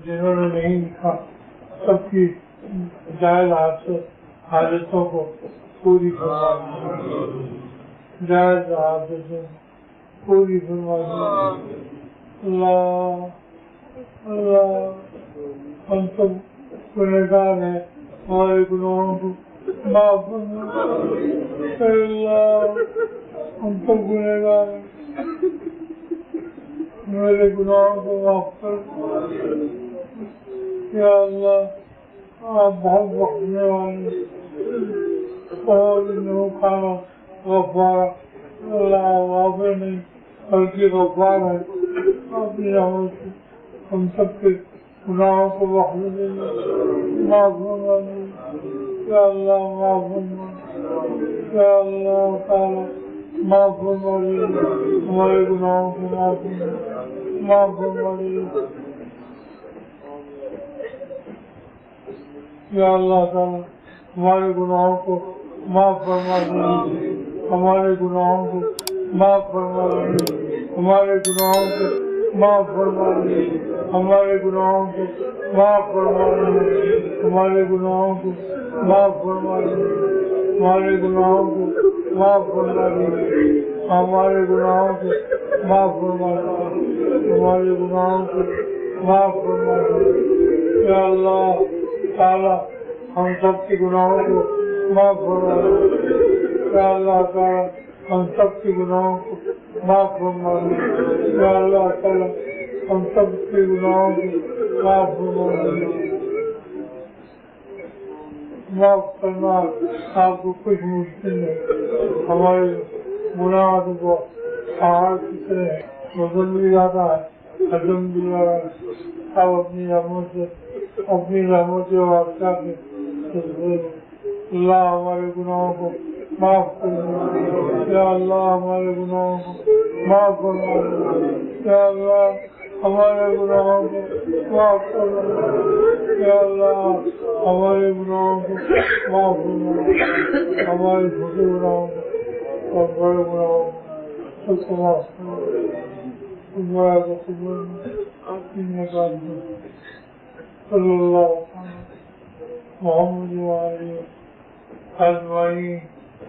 جنہوں نے نہیں لکھا سب کی جائز حاجتوں کو پوری فرما دیں، جائز حاجتیں پوری فرما دیں۔ اللہ اللہ ہم سب گنہگار ہیں، ہمارے گناہوں کو معاف فرما۔ اللہ ہم سب گنہگار ہیں، میرے گناہوں کو معاف کر۔ یا اللہ آپ بہت بخشنے والے اور کھانا غفار، اللہ غافر نہیں بلکہ غفار ہے، اپنی رحمت سے ہم سب کے گناہوں کو بخش دیں، معاف فرما دیں۔ یا اللہ معاف فرما، یا اللہ تعالیٰ معاف فرما دیں، ہمارے گناہوں کو معاف فرما دیں۔ یا اللہ تعالیٰ ہمارے گناہوں کو معاف فرما دیں، ہمارے گناہوں کو معاف فرما دیں، ہمارے گناہوں کو معاف فرما دیں، ہمارے گناہوں کو معاف فرما دیں، ہمارے گناہوں کو معاف فرما دیں، ہمارے گناہوں کو معاف فرما دیں، ہمارے گناہوں کو معاف فرما دیں، ہمارے گناہوں کو معاف فرما دیں۔ یا اللہ تعالیٰ ہم سب کے گناہوں کو معاف فرما دیں، یا اللہ تعالیٰ ہم سب کے گناہوں کو معاف فرما دیں، یا اللہ تعالیٰ ہم سب کے گناہوں کو معاف فرما دیں۔ معاف کرنا آپ کو کچھ مشکل ہے، ہمارے گناہوں کو پہاڑ کی طرح بدل بھی جاتا ہے، ختم بھی جاتا ہے۔ آپ اپنی رحمت و واسطہ کے اللہ ہمارے گناہوں کو معاف کر دیں، یا اللہ ہمارے گناہوں کو معاف فرما دیں، یا اللہ ہمارے گناہوں کو معاف کر دیں، یا اللہ ہمارے گناہوں کو معاف فرما دیں، ہمارے چھوٹے گناہوں کو اور بڑے گناہوں کو سب کو معاف کر دیں۔ ہمارا کو قبول صلی اللہ محمد وعلیہ اجمعین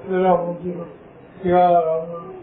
برحمتک یا رحمن